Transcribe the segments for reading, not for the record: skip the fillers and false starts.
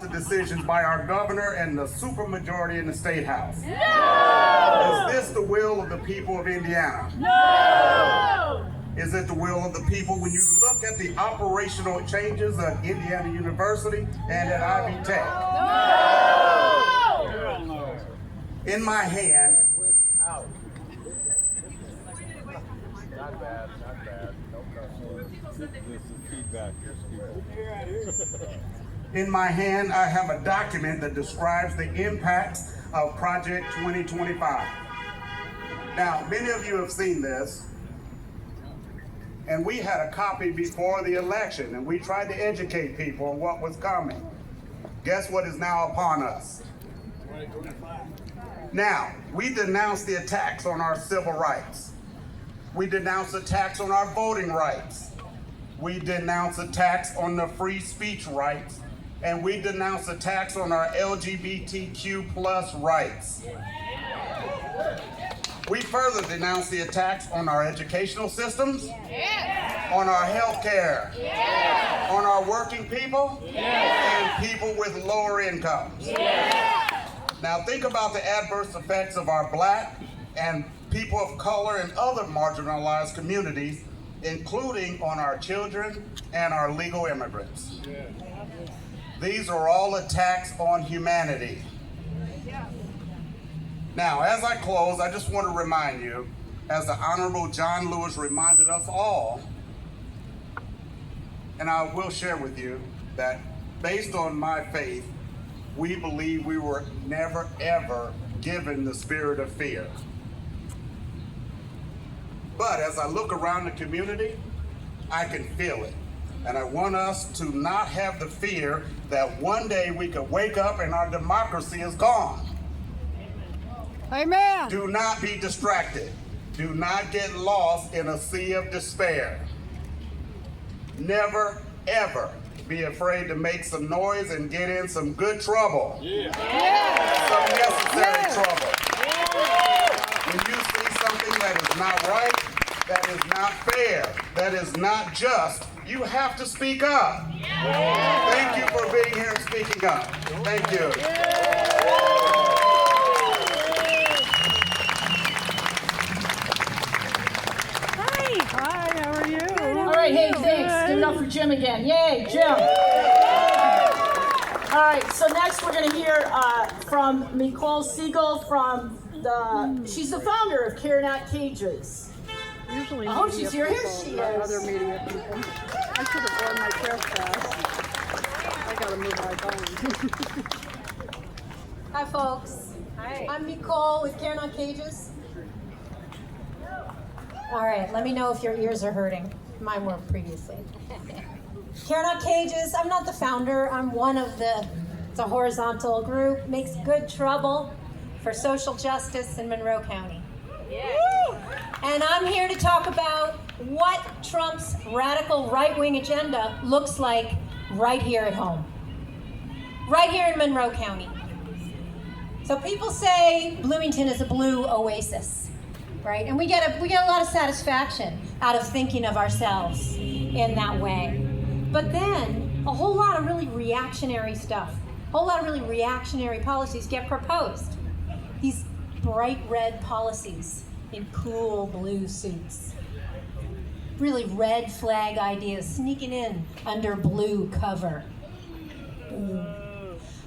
the decisions by our governor and the supermajority in the state house? No! Is this the will of the people of Indiana? No! Is it the will of the people when you look at the operational changes at Indiana University and at Ivy Tech? No! In my hand, Not bad, not bad. No problem. This is feedback. in my hand, I have a document that describes the impacts of Project 2025. Now, many of you have seen this, and we had a copy before the election, and we tried to educate people on what was coming. Guess what is now upon us? Now, we denounce the attacks on our civil rights. We denounce attacks on our voting rights. We denounce attacks on the free speech rights. And we denounce attacks on our LGBTQ plus rights. We further denounce the attacks on our educational systems, on our health care, on our working people, and people with lower incomes. Now think about the adverse effects of our Black and people of color and other marginalized communities, including on our children and our legal immigrants. These are all attacks on humanity. Now, as I close, I just want to remind you, as the Honorable John Lewis reminded us all, and I will share with you that based on my faith, we believe we were never ever given the spirit of fear. But as I look around the community, I can feel it. And I want us to not have the fear that one day we could wake up and our democracy is gone. Amen. Do not be distracted. Do not get lost in a sea of despair. Never, ever be afraid to make some noise and get in some good trouble. Some necessary trouble. When you see something that is not right, that is not fair, that is not just, you have to speak up. Thank you for being here and speaking up. Thank you. Hi, how are you? All right, hey, thanks. Give it up for Jim again. Yay, Jim. All right, so next we're going to hear from Nicole Siegel she's the founder of Care Not Cages. Usually Oh, she's here. Here she is. Other media people. I should have worn my trespass. I gotta move my phone. Hi, folks. Hi. I'm Nicole with Care Not Cages. All right, let me know if your ears are hurting. Mine were previously. Care Not Cages, I'm not the founder. I'm one of it's a horizontal group, makes good trouble for social justice in Monroe County. And I'm here to talk about what Trump's radical right-wing agenda looks like right here at home. Right here in Monroe County. So people say Bloomington is a blue oasis, right? And we get a lot of satisfaction out of thinking of ourselves in that way. But then a whole lot of really reactionary stuff, a whole lot of really reactionary policies get proposed. These bright red policies in cool blue suits. Really red flag ideas sneaking in under blue cover.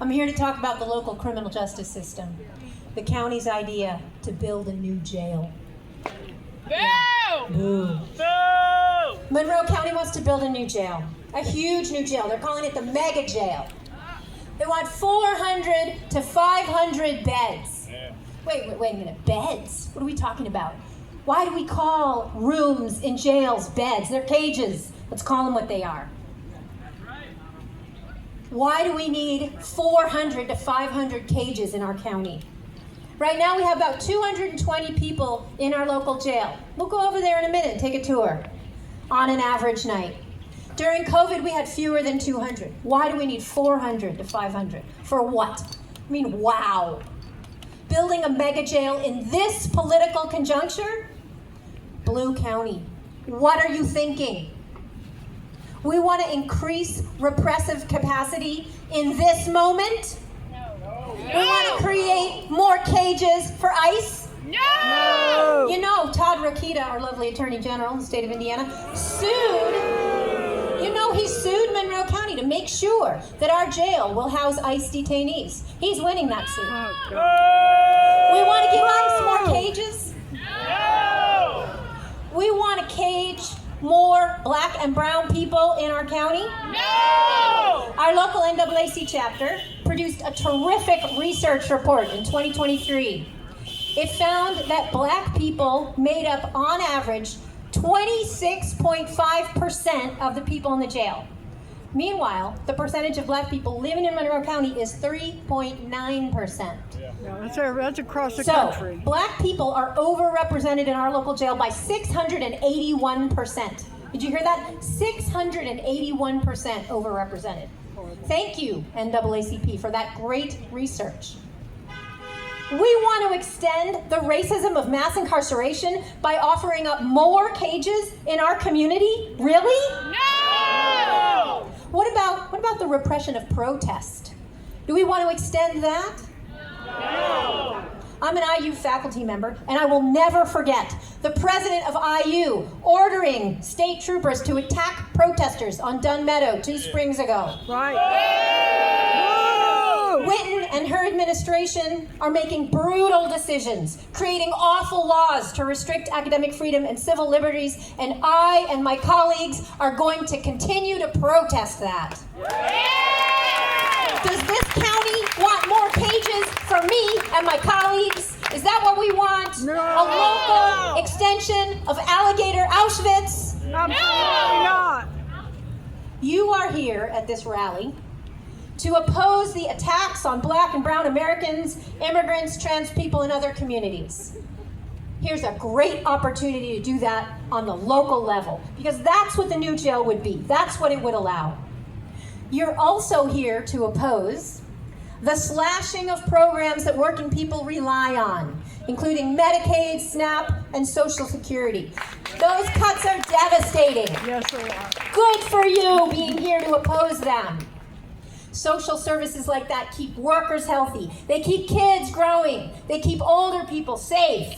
I'm here to talk about the local criminal justice system, the county's idea to build a new jail. Boo! Boo! Monroe County wants to build a new jail, a huge new jail. They're calling it the mega jail. They want 400 to 500 beds. Wait a minute, beds? What are we talking about? Why do we call rooms in jails beds? They're cages. Let's call them what they are. Why do we need 400 to 500 cages in our county? Right now we have about 220 people in our local jail. We'll go over there in a minute and take a tour on an average night. During COVID, we had fewer than 200. Why do we need 400 to 500? For what? I mean, wow. Building a mega jail in this political conjuncture? Blue County, what are you thinking? We want to increase repressive capacity in this moment? We want to create more cages for ICE? No! You know, Todd Rokita, our lovely Attorney General in the state of Indiana, he sued Monroe County to make sure that our jail will house ICE detainees. He's winning that suit. Oh, God. We want to give ICE more cages? No! We want to cage more black and brown people in our county? No! Our local NAAC chapter produced a terrific research report in 2023. It found that black people made up, on average, 26.5% of the people in the jail. Meanwhile, the percentage of black people living in Monroe County is 3.9%. Yeah, that's across the So, country. black people are overrepresented in our local jail by 681%. Did you hear that? 681% overrepresented. Thank you, NAACP, for that great research. We want to extend the racism of mass incarceration by offering up more cages in our community? Really? No! What about the repression of protest? Do we want to extend that? No! I'm an IU faculty member, and I will never forget the president of IU ordering state troopers to attack protesters on Dunn Meadow 2 springs ago. Right. Whitten and her administration are making brutal decisions, creating awful laws to restrict academic freedom and civil liberties, and I and my colleagues are going to continue to protest that. Does this county want more cages for me and my colleagues? Is that what we want? No. A local extension of Alligator Auschwitz? Absolutely not. You are here at this rally to oppose the attacks on black and brown Americans, immigrants, trans people, and other communities. Here's a great opportunity to do that on the local level, because that's what the new jail would be. That's what it would allow. You're also here to oppose the slashing of programs that working people rely on, including Medicaid, SNAP, and Social Security. Those cuts are devastating. Yes, they are. Good for you being here to oppose them. Social services like that keep workers healthy. They keep kids growing. They keep older people safe.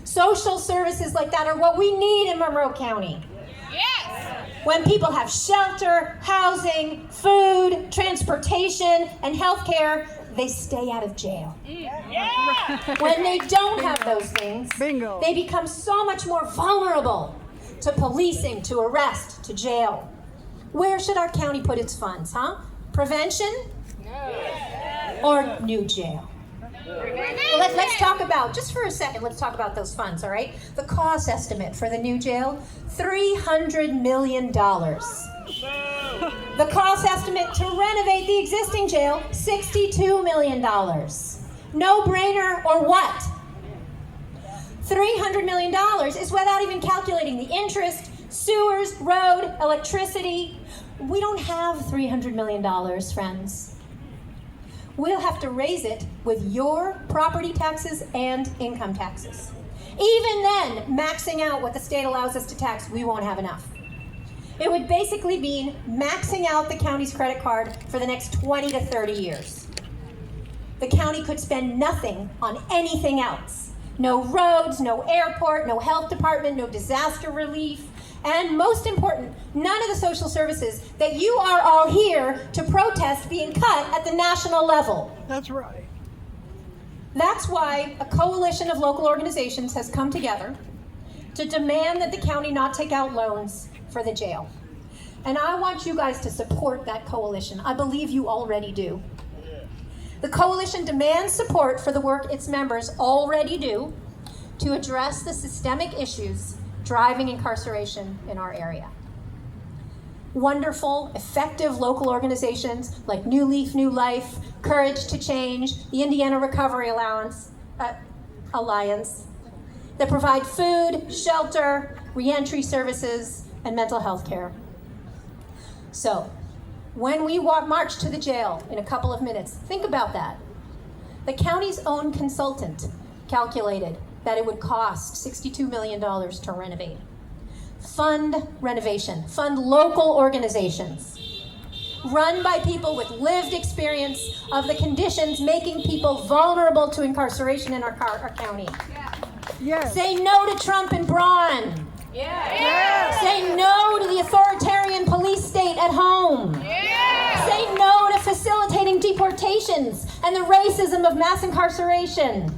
Social services like that are what we need in Monroe County. Yes! When people have shelter, housing, food, transportation, and health care, they stay out of jail. Yeah! When they don't have those things, Bingo. they become so much more vulnerable to policing, to arrest, to jail. Where should our county put its funds, huh? Prevention? Or new jail? Well, let's talk about, just for a second, let's talk about those funds, all right? The cost estimate for the new jail, $300 million. The cost estimate to renovate the existing jail, $62 million. No brainer or what? $300 million is without even calculating the interest, sewers, road, electricity. We don't have $300 million, friends. We'll have to raise it with your property taxes and income taxes. Even then, maxing out what the state allows us to tax, we won't have enough. It would basically mean maxing out the county's credit card for the next 20 to 30 years. The county could spend nothing on anything else. No roads, no airport, no health department, no disaster relief, and most important, none of the social services that you are all here to protest being cut at the national level. That's right. That's why a coalition of local organizations has come together to demand that the county not take out loans for the jail. And I want you guys to support that coalition. I believe you already do. The coalition demands support for the work its members already do to address the systemic issues driving incarceration in our area. Wonderful, effective local organizations like New Leaf, New Life, Courage to Change, the Indiana Recovery Alliance that provide food, shelter, reentry services, and mental health care. So, when we march to the jail in a couple of minutes, think about that. The county's own consultant calculated that it would cost $62 million to renovate. Fund renovation, fund local organizations. run by people with lived experience of the conditions making people vulnerable to incarceration in our county. Yes. Say no to Trump and Braun. Say no to the authoritarian police state at home. Say no to facilitating deportations and the racism of mass incarceration.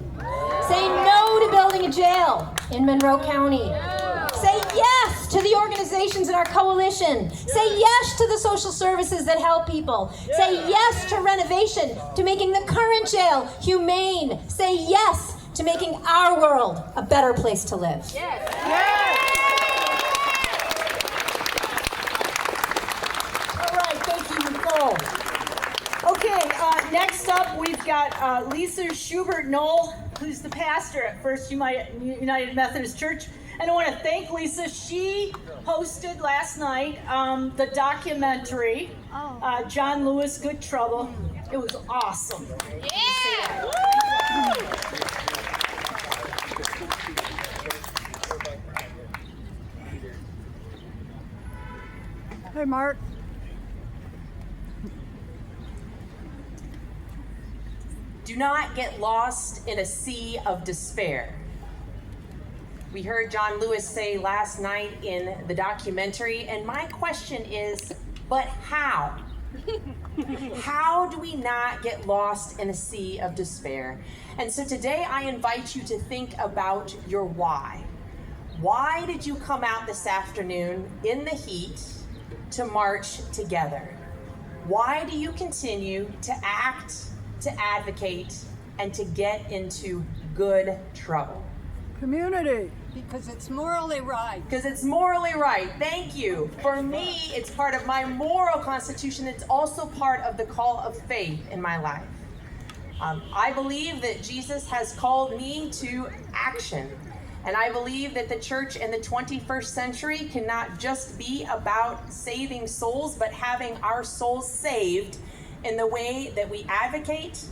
Say no to building a jail in Monroe County. Say yes to the organizations in our coalition. Say yes to the social services that help people. Say yes to renovation, to making the current jail humane. Say yes to making our world a better place to live. All right, thank you, Nicole. Okay, next up we've got Lisa Schubert-Knoll, who's the pastor at First United Methodist Church. And I want to thank Lisa. She hosted last night the documentary, John Lewis, Good Trouble. It was awesome. Hey, Mark. Do not get lost in a sea of despair. We heard John Lewis say last night in the documentary, and my question is, but how? How do we not get lost in a sea of despair? And so today I invite you to think about your why. Why did you come out this afternoon in the heat to march together? Why do you continue to act, to advocate, and to get into good trouble? Community. Because it's morally right. Because it's morally right. Thank you. For me, it's part of my moral constitution. It's also part of the call of faith in my life. I believe that Jesus has called me to action. And I believe that the church in the 21st century cannot just be about saving souls, but having our souls saved in the way that we advocate,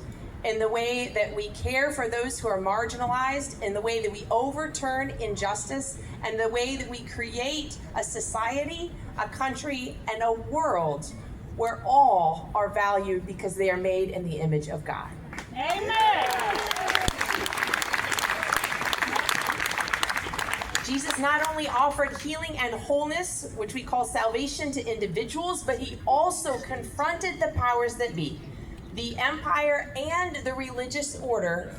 in the way that we care for those who are marginalized, in the way that we overturn injustice, and the way that we create a society, a country, and a world where all are valued because they are made in the image of God. Amen. Jesus not only offered healing and wholeness, which we call salvation, to individuals, but he also confronted the powers that be, the empire and the religious order,